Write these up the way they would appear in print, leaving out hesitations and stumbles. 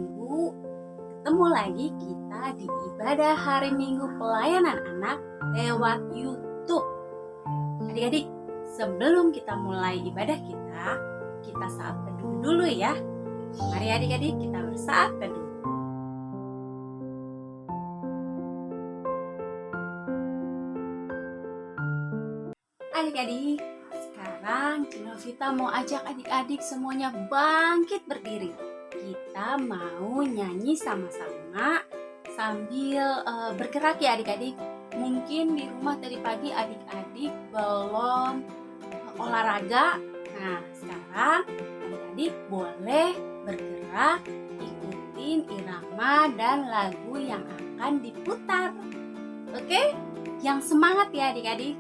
Minggu. Ketemu lagi kita di ibadah hari Minggu pelayanan anak lewat YouTube. Adik-adik, sebelum kita mulai ibadah kita saat teduh dulu ya. Mari adik-adik kita bersaat teduh. Adik-adik, sekarang Cinovita mau ajak adik-adik semuanya bangkit berdiri. Kita mau nyanyi sama-sama sambil bergerak ya adik-adik. Mungkin di rumah tadi pagi adik-adik belum olahraga. Nah, sekarang adik-adik boleh bergerak, ikutin irama dan lagu yang akan diputar. Oke? Yang semangat ya adik-adik.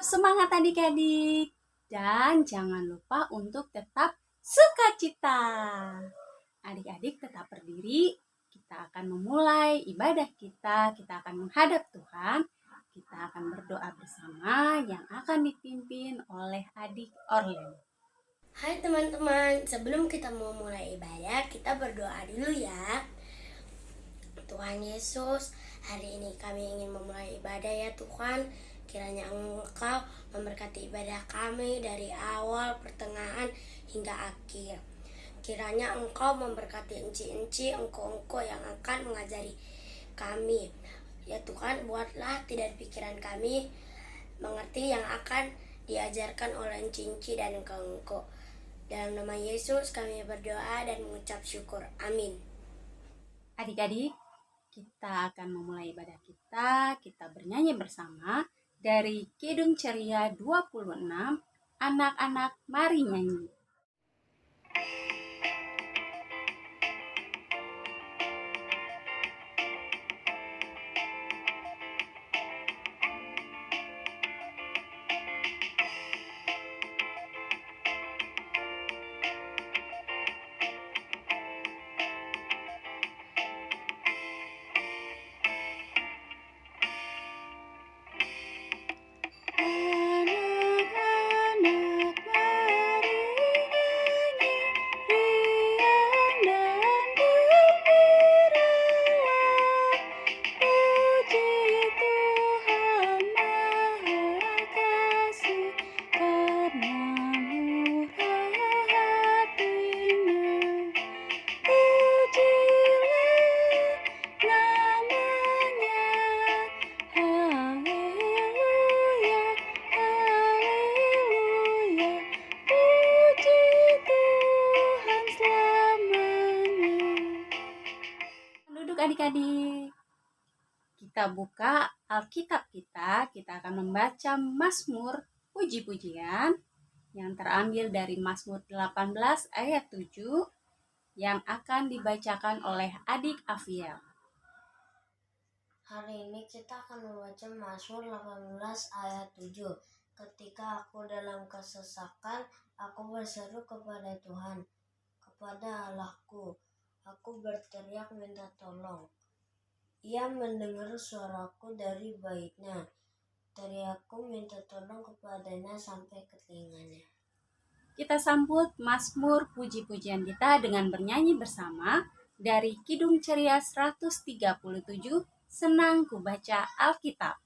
Semangat adik-adik, dan jangan lupa untuk tetap sukacita. Adik-adik tetap berdiri, kita akan memulai ibadah kita akan menghadap Tuhan, kita akan berdoa bersama yang akan dipimpin oleh adik Orlen. Hai teman-teman, sebelum kita mau mulai ibadah, kita berdoa dulu ya. Tuhan Yesus, hari ini kami ingin memulai ibadah ya Tuhan. Kiranya Engkau memberkati ibadah kami dari awal, pertengahan, hingga akhir. Kiranya Engkau memberkati enci-enci, engkau-engkau yang akan mengajari kami. Ya Tuhan, buatlah tidak pikiran kami mengerti yang akan diajarkan oleh enci-enci dan engkau-engkau. Dalam nama Yesus kami berdoa dan mengucap syukur. Amin. Adik-adik, kita akan memulai ibadah kita bernyanyi bersama. Dari Kidung Ceria 26, anak-anak mari nyanyi. kita buka Alkitab kita akan membaca Mazmur puji-pujian yang terambil dari Mazmur 18 ayat 7 yang akan dibacakan oleh adik Afiel. Hari ini kita akan membaca Mazmur 18 ayat 7. Ketika aku dalam kesesakan, aku berseru kepada Tuhan, kepada Allahku. Aku berteriak minta tolong. Ia mendengar suaraku dari baitnya. Teriakku minta tolong kepadanya sampai ke telinganya. Kita sambut Mazmur puji-pujian kita dengan bernyanyi bersama dari Kidung Ceria 137, Senang Ku Baca Alkitab.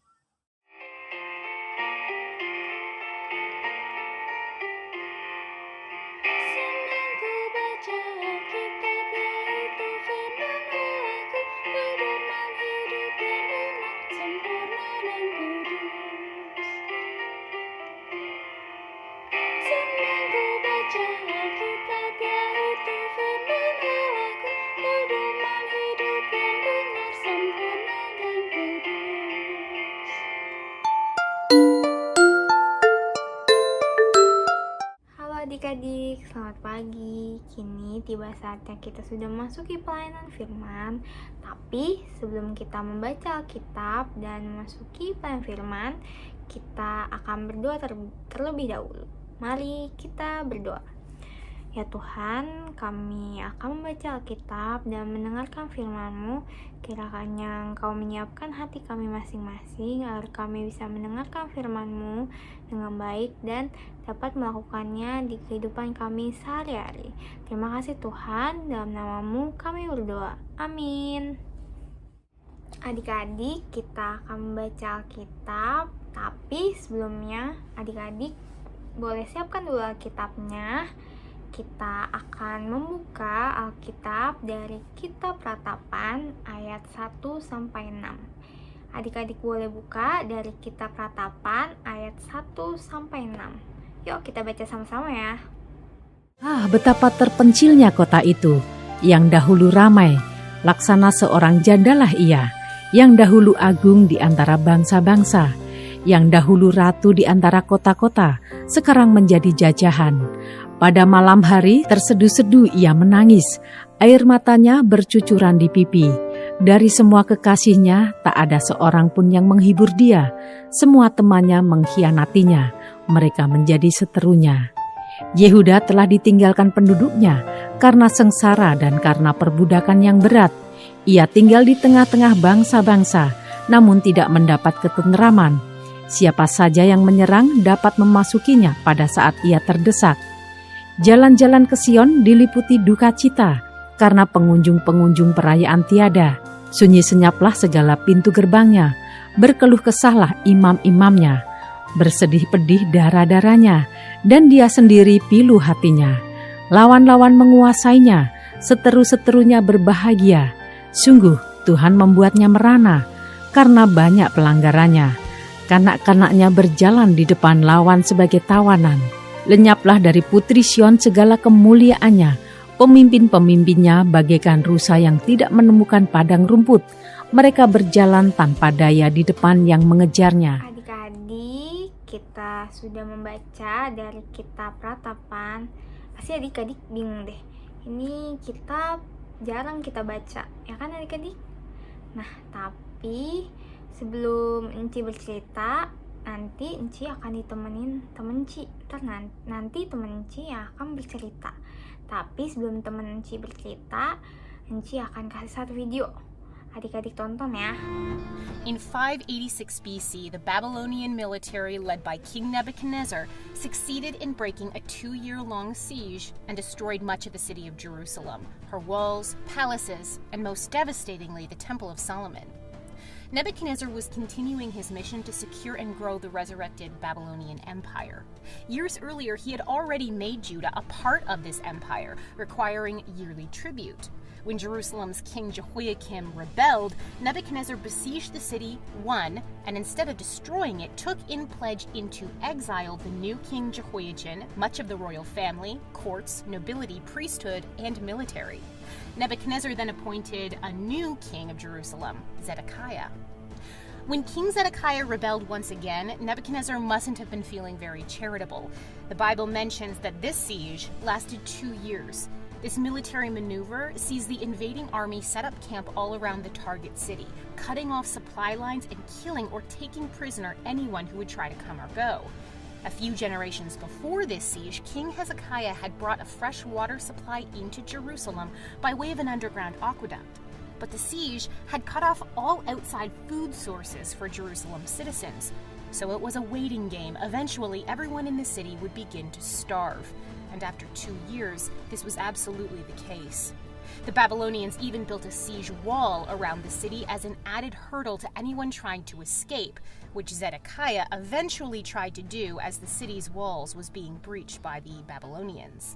Adik-adik, selamat pagi. Kini tiba saatnya kita sudah memasuki pelayanan firman. Tapi sebelum kita membaca Alkitab dan memasuki pelayanan firman, kita akan berdoa terlebih dahulu. Mari kita berdoa. Ya Tuhan, kami akan membaca Alkitab dan mendengarkan firman-Mu. Kiranya Engkau menyiapkan hati kami masing-masing agar kami bisa mendengarkan firman-Mu dengan baik dan dapat melakukannya di kehidupan kami sehari-hari. Terima kasih Tuhan, dalam nama-Mu kami berdoa. Amin. Adik-adik, kita akan membaca Alkitab, tapi sebelumnya adik-adik boleh siapkan dulu Alkitabnya. Kita akan membuka Alkitab dari Kitab Ratapan ayat 1-6. Adik-adik boleh buka dari Kitab Ratapan ayat 1-6. Yuk kita baca sama-sama ya. Betapa terpencilnya kota itu, yang dahulu ramai, laksana seorang jandalah ia, yang dahulu agung di antara bangsa-bangsa, yang dahulu ratu di antara kota-kota, sekarang menjadi jajahan. Pada malam hari terseduh-seduh ia menangis, air matanya bercucuran di pipi. Dari semua kekasihnya tak ada seorang pun yang menghibur dia. Semua temannya mengkhianatinya, mereka menjadi seterunya. Yehuda telah ditinggalkan penduduknya karena sengsara dan karena perbudakan yang berat. Ia tinggal di tengah-tengah bangsa-bangsa, namun tidak mendapat ketenteraman. Siapa saja yang menyerang dapat memasukinya pada saat ia terdesak. Jalan-jalan ke Sion diliputi duka cita karena pengunjung-pengunjung perayaan tiada. Sunyi senyaplah segala pintu gerbangnya, berkeluh kesahlah imam-imamnya, bersedih pedih darah-darahnya, dan dia sendiri pilu hatinya. Lawan-lawan menguasainya, seteru-seterunya berbahagia. Sungguh Tuhan membuatnya merana karena banyak pelanggarannya. Kanak-kanaknya berjalan di depan lawan sebagai tawanan. Lenyaplah dari putri Sion segala kemuliaannya. Pemimpin-pemimpinnya bagaikan rusa yang tidak menemukan padang rumput. Mereka berjalan tanpa daya di depan yang mengejarnya. Adik-adik, kita sudah membaca dari Kitab Ratapan. Pasti adik-adik bingung deh. Ini kitab jarang kita baca, ya kan adik-adik? Nah, tapi sebelum Enci bercerita, nanti Enci akan ditemenin temen Enci. Nanti temen Enci yang akan bercerita. Tapi sebelum temen Enci bercerita, Enci akan kasih satu video. Adik-adik tonton ya. In 586 BC, the Babylonian military led by King Nebuchadnezzar succeeded in breaking a 2-year-long siege and destroyed much of the city of Jerusalem, her walls, palaces, and most devastatingly, the Temple of Solomon. Nebuchadnezzar was continuing his mission to secure and grow the resurrected Babylonian Empire. Years earlier, he had already made Judah a part of this empire, requiring yearly tribute. When Jerusalem's king Jehoiakim rebelled, Nebuchadnezzar besieged the city, won, and instead of destroying it, took in pledge into exile the new king Jehoiachin, much of the royal family, courts, nobility, priesthood, and military. Nebuchadnezzar then appointed a new king of Jerusalem, Zedekiah. When King Zedekiah rebelled once again, Nebuchadnezzar mustn't have been feeling very charitable. The Bible mentions that this siege lasted 2 years. This military maneuver sees the invading army set up camp all around the target city, cutting off supply lines and killing or taking prisoner anyone who would try to come or go. A few generations before this siege, King Hezekiah had brought a fresh water supply into Jerusalem by way of an underground aqueduct. But the siege had cut off all outside food sources for Jerusalem's citizens. So it was a waiting game. Eventually, everyone in the city would begin to starve. And after 2 years, this was absolutely the case. The Babylonians even built a siege wall around the city as an added hurdle to anyone trying to escape, which Zedekiah eventually tried to do as the city's walls was being breached by the Babylonians.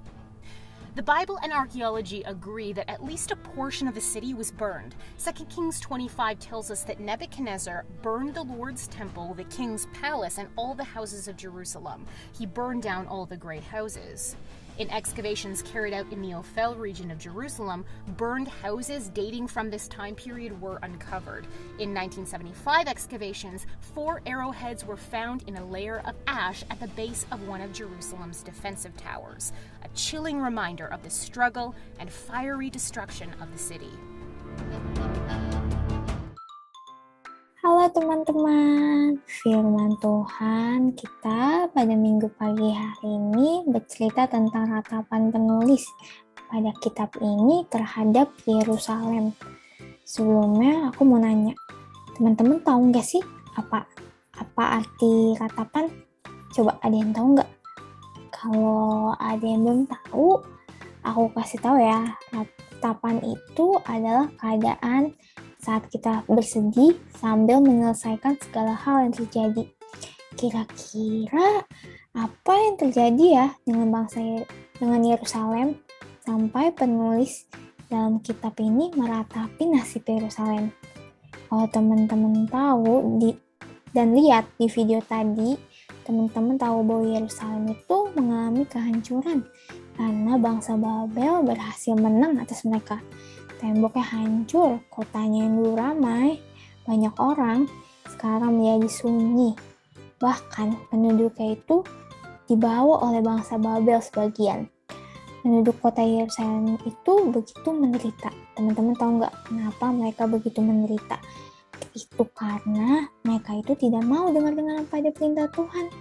The Bible and archaeology agree that at least a portion of the city was burned. 2 Kings 25 tells us that Nebuchadnezzar burned the Lord's temple, the king's palace, and all the houses of Jerusalem. He burned down all the great houses. In excavations carried out in the Ophel region of Jerusalem, burned houses dating from this time period were uncovered. In 1975 excavations, 4 arrowheads were found in a layer of ash at the base of one of Jerusalem's defensive towers, a chilling reminder of the struggle and fiery destruction of the city. Halo teman-teman, firman Tuhan kita pada minggu pagi hari ini bercerita tentang ratapan penulis pada kitab ini terhadap Yerusalem. Sebelumnya aku mau nanya, teman-teman tahu nggak sih apa arti ratapan? Coba ada yang tahu nggak? Kalau ada yang belum tahu, aku kasih tahu ya, ratapan itu adalah keadaan saat kita bersedih sambil menyelesaikan segala hal yang terjadi. Kira-kira apa yang terjadi ya dengan Yerusalem sampai penulis dalam kitab ini meratapi nasib Yerusalem? Kalau teman-teman tahu dan lihat di video tadi, teman-teman tahu bahwa Yerusalem itu mengalami kehancuran karena bangsa Babel berhasil menang atas mereka. Temboknya hancur, kotanya yang dulu ramai, banyak orang, sekarang menjadi sunyi. Bahkan penduduknya itu dibawa oleh bangsa Babel sebagian. Penduduk kota Yerusalem itu begitu menderita. Teman-teman tahu nggak kenapa mereka begitu menderita? Itu karena mereka itu tidak mau dengar-dengar pada perintah Tuhan.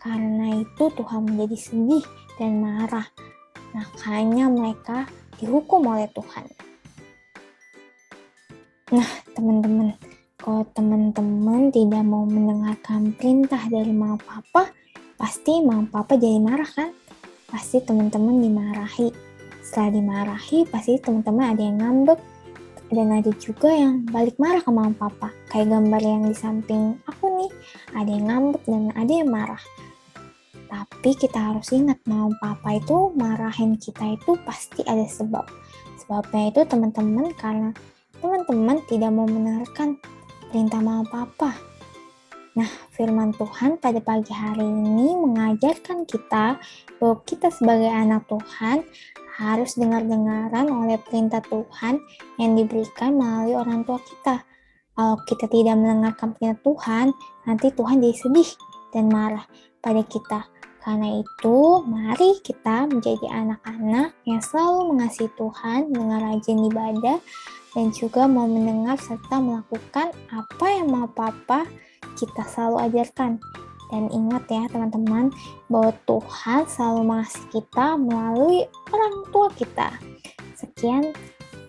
Karena itu Tuhan menjadi sedih dan marah. Makanya mereka dihukum oleh Tuhan. Nah, teman-teman, kalau teman-teman tidak mau mendengarkan perintah dari Mama Papa, pasti Mama Papa jadi marah kan? Pasti teman-teman dimarahi. Setelah dimarahi, pasti teman-teman ada yang ngambek, dan ada juga yang balik marah ke Mama Papa. Kayak gambar yang di samping aku nih, ada yang ngambek dan ada yang marah. Tapi kita harus ingat, Mama Papa itu marahin kita itu pasti ada sebab. Sebabnya itu teman-teman karena teman-teman tidak mau mendengarkan perintah Mama Papa. Nah, firman Tuhan pada pagi hari ini mengajarkan kita bahwa kita sebagai anak Tuhan harus dengar-dengaran oleh perintah Tuhan yang diberikan melalui orang tua kita. Kalau kita tidak mendengarkan perintah Tuhan, nanti Tuhan jadi sedih dan marah pada kita. Karena itu, mari kita menjadi anak-anak yang selalu mengasihi Tuhan dengan rajin ibadah dan juga mau mendengar serta melakukan apa yang Mama Papa kita selalu ajarkan. Dan ingat ya teman-teman, bahwa Tuhan selalu mengasihi kita melalui orang tua kita. Sekian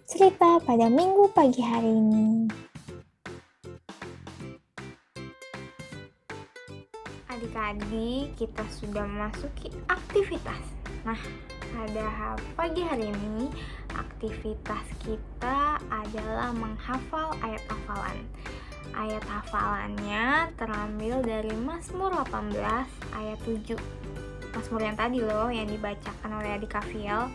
cerita pada minggu pagi hari ini. Adik-adik, kita sudah memasuki aktivitas. Nah, pada pagi hari ini, aktivitas kita adalah menghafal ayat hafalan. Ayat hafalannya terambil dari Mazmur 18 ayat 7. Mazmur yang tadi loh, yang dibacakan oleh adik Kafiel.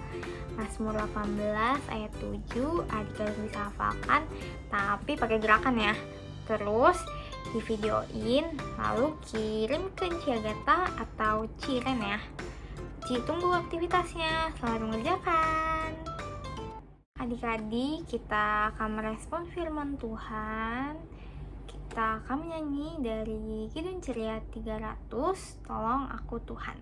Mazmur 18 ayat 7, adik harus bisa hafalkan, tapi pakai gerakan ya. Terus di videoin, lalu kirim ke Ciagata atau Ciren ya. Tunggu aktivitasnya, selamat mengerjakan. Adik-adik, kita akan merespon firman Tuhan. kita akan menyanyi dari Kidung Ceria 300, Tolong Aku Tuhan.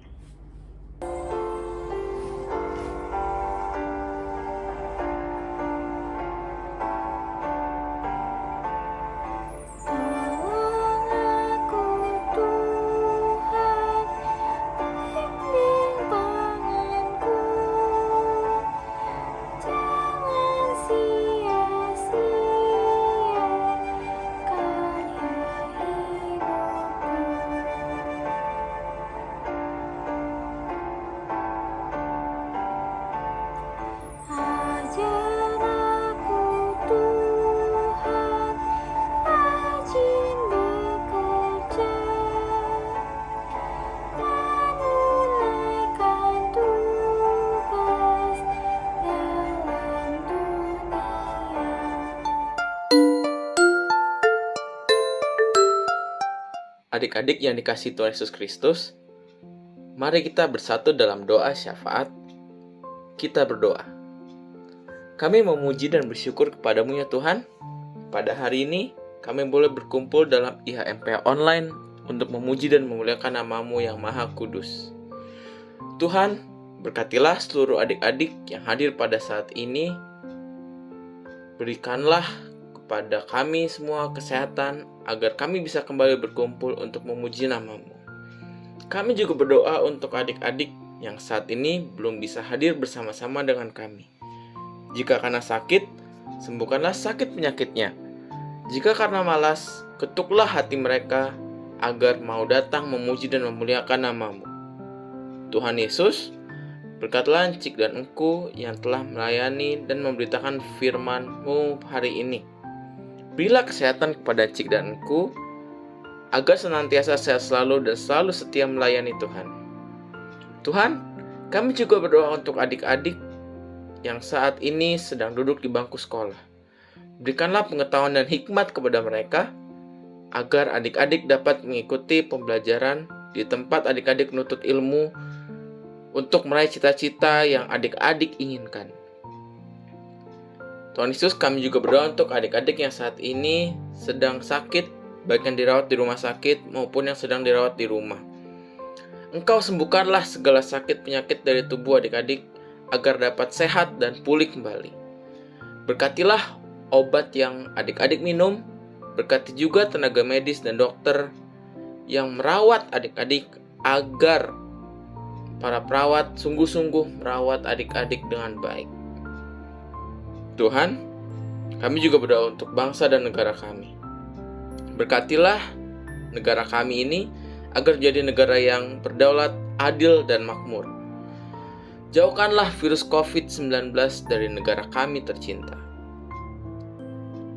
Adik-adik yang dikasihi Tuhan Yesus Kristus, mari kita bersatu dalam doa syafaat. Kita berdoa. Kami memuji dan bersyukur kepadamu ya Tuhan. Pada hari ini, kami boleh berkumpul dalam IHMP online untuk memuji dan memuliakan namamu yang maha kudus. Tuhan, berkatilah seluruh adik-adik yang hadir pada saat ini. Berikanlah kepada kami semua kesehatan, agar kami bisa kembali berkumpul untuk memuji namamu. Kami juga berdoa untuk adik-adik yang saat ini belum bisa hadir bersama-sama dengan kami. Jika karena sakit, sembuhkanlah sakit penyakitnya. Jika karena malas, ketuklah hati mereka agar mau datang memuji dan memuliakan namamu. Tuhan Yesus, berkatlah Encik dan Engku yang telah melayani dan memberitakan firman-Mu hari ini. Berilah kesehatan kepada Cik dan Engku, agar senantiasa sehat selalu dan selalu setia melayani Tuhan. Tuhan, kami juga berdoa untuk adik-adik yang saat ini sedang duduk di bangku sekolah. Berikanlah pengetahuan dan hikmat kepada mereka, agar adik-adik dapat mengikuti pembelajaran di tempat adik-adik menuntut ilmu untuk meraih cita-cita yang adik-adik inginkan. Tuhan Yesus, kami juga berdoa untuk adik-adik yang saat ini sedang sakit, baik yang dirawat di rumah sakit maupun yang sedang dirawat di rumah. Engkau sembuhkanlah segala sakit penyakit dari tubuh adik-adik agar dapat sehat dan pulih kembali. Berkatilah obat yang adik-adik minum, berkati juga tenaga medis dan dokter yang merawat adik-adik agar para perawat sungguh-sungguh merawat adik-adik dengan baik. Tuhan, kami juga berdoa untuk bangsa dan negara kami. Berkatilah negara kami ini agar jadi negara yang berdaulat, adil, dan makmur. Jauhkanlah virus COVID-19 dari negara kami tercinta.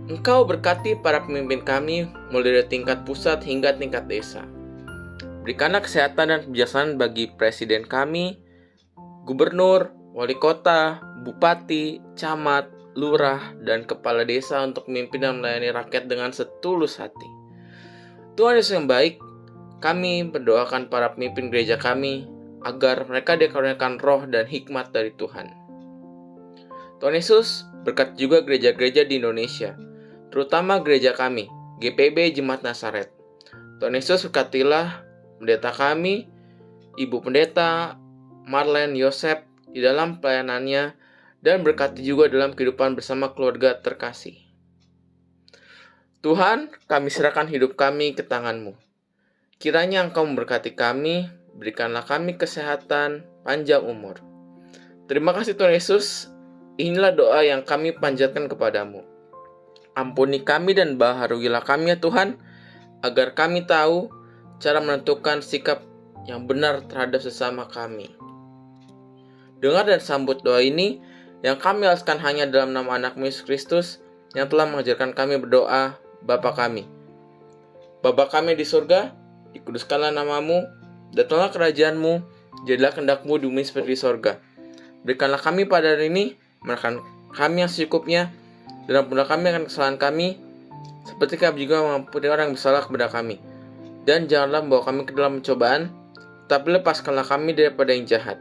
Engkau berkati para pemimpin kami mulai dari tingkat pusat hingga tingkat desa. Berikanlah kesehatan dan kebijaksanaan bagi presiden kami, gubernur, wali kota, bupati, camat, lurah, dan kepala desa untuk memimpin dan melayani rakyat dengan setulus hati. Tuhan Yesus yang baik, kami berdoakan para pemimpin gereja kami agar mereka dikaruniakan roh dan hikmat dari Tuhan. Tuhan Yesus, berkati juga gereja-gereja di Indonesia, terutama gereja kami, GPB Jemaat Nazaret. Tuhan Yesus, berkatilah pendeta kami, Ibu Pendeta Marlene Yosep di dalam pelayanannya, dan berkati juga dalam kehidupan bersama keluarga terkasih. Tuhan, kami serahkan hidup kami ke tangan-Mu. Kiranya Engkau memberkati kami, berikanlah kami kesehatan, panjang umur. Terima kasih Tuhan Yesus, inilah doa yang kami panjatkan kepadamu. Ampuni kami dan baharuilah kami ya Tuhan, agar kami tahu cara menentukan sikap yang benar terhadap sesama kami. Dengar dan sambut doa ini, yang kami alaskan hanya dalam nama anak-Mu Yesus Kristus, yang telah mengajarkan kami berdoa, Bapa kami. Bapa kami di surga, dikuduskanlah namamu, datanglah kerajaan-Mu, jadilah kehendak-Mu di bumi seperti di surga. Berikanlah kami pada hari ini, makan kami yang secukupnya, dan ampunilah kami akan kesalahan kami, seperti kami juga mengampuni orang yang bersalah kepada kami. Dan janganlah membawa kami ke dalam pencobaan, tapi lepaskanlah kami daripada yang jahat.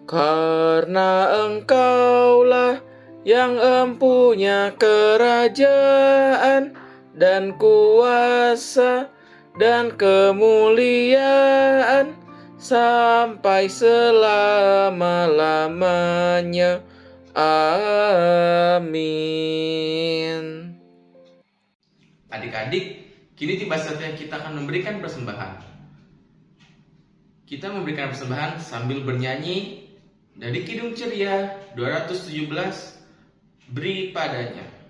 Karena Engkaulah yang empunya kerajaan, dan kuasa dan kemuliaan sampai selama-lamanya. Amin. Adik-adik, kini tiba saatnya kita akan memberikan persembahan. Kita memberikan persembahan sambil bernyanyi dari Kidung Ceria 217, Beri Padanya.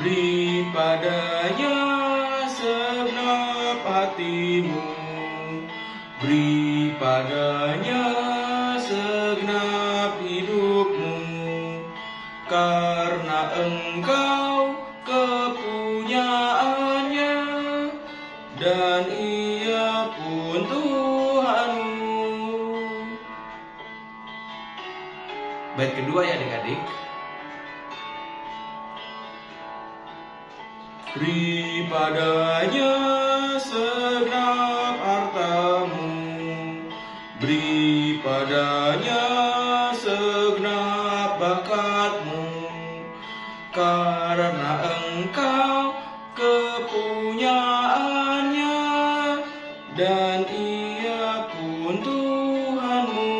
Beri padanya segenap hatimu, beri padanya segenap hidupmu, karena engkau kepunyaannya, dan ia pun Tuhanmu. Bait kedua ya adik-adik. Beri padanya segenap hartamu, beri padanya segenap bakatmu, karena engkau kepunyaannya, dan ia pun Tuhanmu.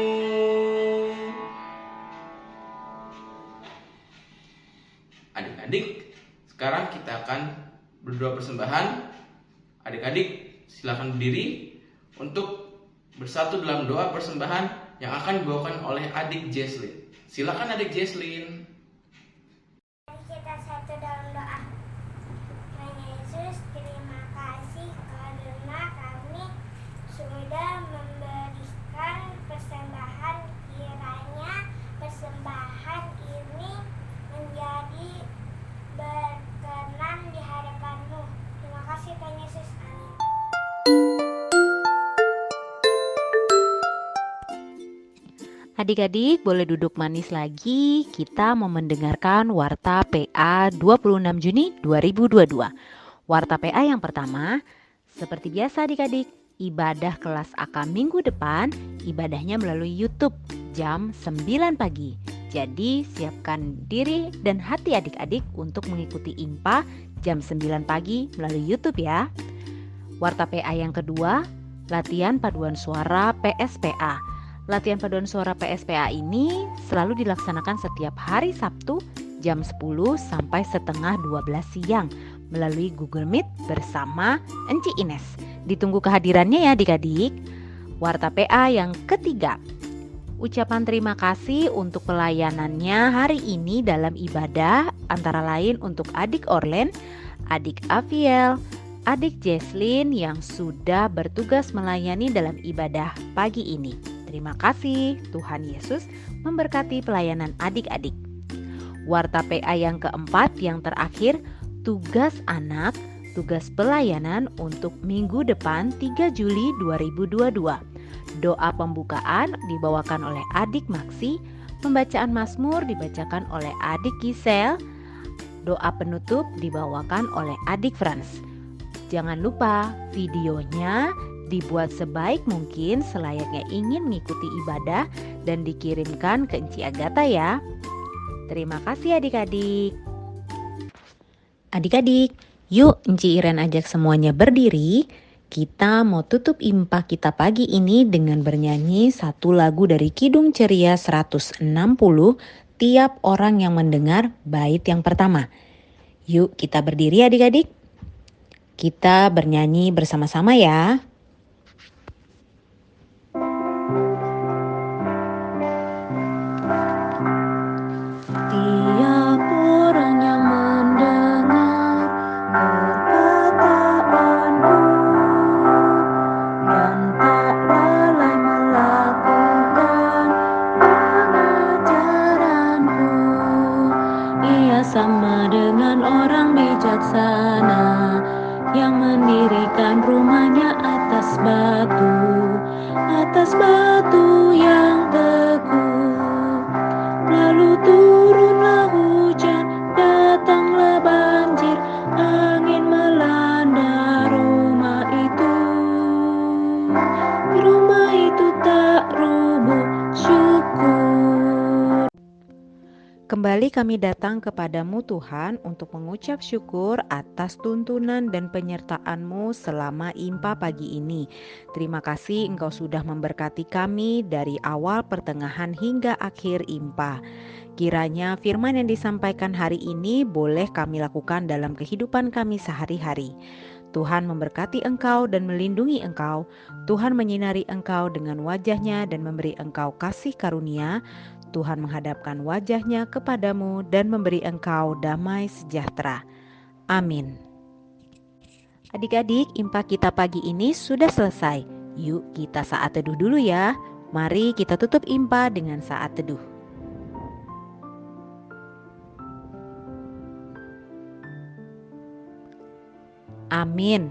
Adik-adik, sekarang kita akan berdoa persembahan. Adik-adik silakan berdiri untuk bersatu dalam doa persembahan yang akan dibawakan oleh adik Jesslyn. Silakan adik Jesslyn. Kita satu dalam doa. Tuhan Yesus, terima kasih karena kami sudah memberikan persembahan. Kiranya persembahan ini menjadi berkenan di hadapan-Mu. Terima kasih Tuhan Yesus. Amin. Adik-adik boleh duduk manis lagi. Kita mau mendengarkan Warta PA 26 Juni 2022. Warta PA yang pertama, seperti biasa adik-adik, ibadah kelas AK minggu depan, ibadahnya melalui YouTube jam 9 pagi. Jadi siapkan diri dan hati adik-adik untuk mengikuti IMPA jam 9 pagi melalui YouTube ya. Warta PA yang kedua, latihan paduan suara PSPA. Latihan paduan suara PSPA ini selalu dilaksanakan setiap hari Sabtu jam 10 sampai setengah 12 siang melalui Google Meet bersama Enci Ines. Ditunggu kehadirannya ya adik-adik. Warta PA yang ketiga, ucapan terima kasih untuk pelayanannya hari ini dalam ibadah, antara lain untuk adik Orlen, adik Aviel, adik Jesslyn yang sudah bertugas melayani dalam ibadah pagi ini. Terima kasih, Tuhan Yesus memberkati pelayanan adik-adik. Warta PA yang keempat yang terakhir, tugas anak, tugas pelayanan untuk minggu depan 3 Juli 2022. Doa pembukaan dibawakan oleh adik Maksi, pembacaan Mazmur dibacakan oleh adik Gisel, doa penutup dibawakan oleh adik Frans. Jangan lupa videonya dibuat sebaik mungkin selayaknya ingin mengikuti ibadah dan dikirimkan ke Enci Agatha ya. Terima kasih adik-adik. Adik-adik, yuk Enci Iren ajak semuanya berdiri. Kita mau tutup IMPA kita pagi ini dengan bernyanyi satu lagu dari Kidung Ceria 160, tiap orang yang mendengar bait yang pertama. Yuk kita berdiri adik-adik. Kita bernyanyi bersama-sama ya. Tiap orang yang mendengar perkataanku dan tak lalai melakukan pengajaranku, ia sama dengan orang bijaksana yang mendirikan rumahnya atas Kembali kami datang kepadamu Tuhan untuk mengucap syukur atas tuntunan dan penyertaan-Mu selama IMPA pagi ini. Terima kasih Engkau sudah memberkati kami dari awal, pertengahan hingga akhir IMPA. Kiranya firman yang disampaikan hari ini boleh kami lakukan dalam kehidupan kami sehari-hari. Tuhan memberkati engkau dan melindungi engkau. Tuhan menyinari engkau dengan wajah-Nya dan memberi engkau kasih karunia. Tuhan menghadapkan wajah-Nya kepadamu dan memberi engkau damai sejahtera. Amin. Adik-adik, IMPA kita pagi ini sudah selesai. Yuk kita saat teduh dulu ya. Mari kita tutup IMPA dengan saat teduh. Amin.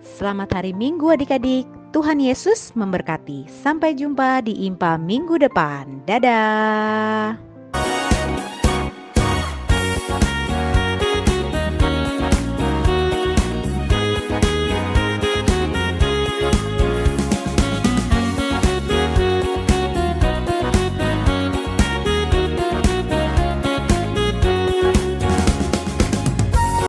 Selamat hari Minggu adik-adik. Tuhan Yesus memberkati. Sampai jumpa di IMPA minggu depan. Dadah.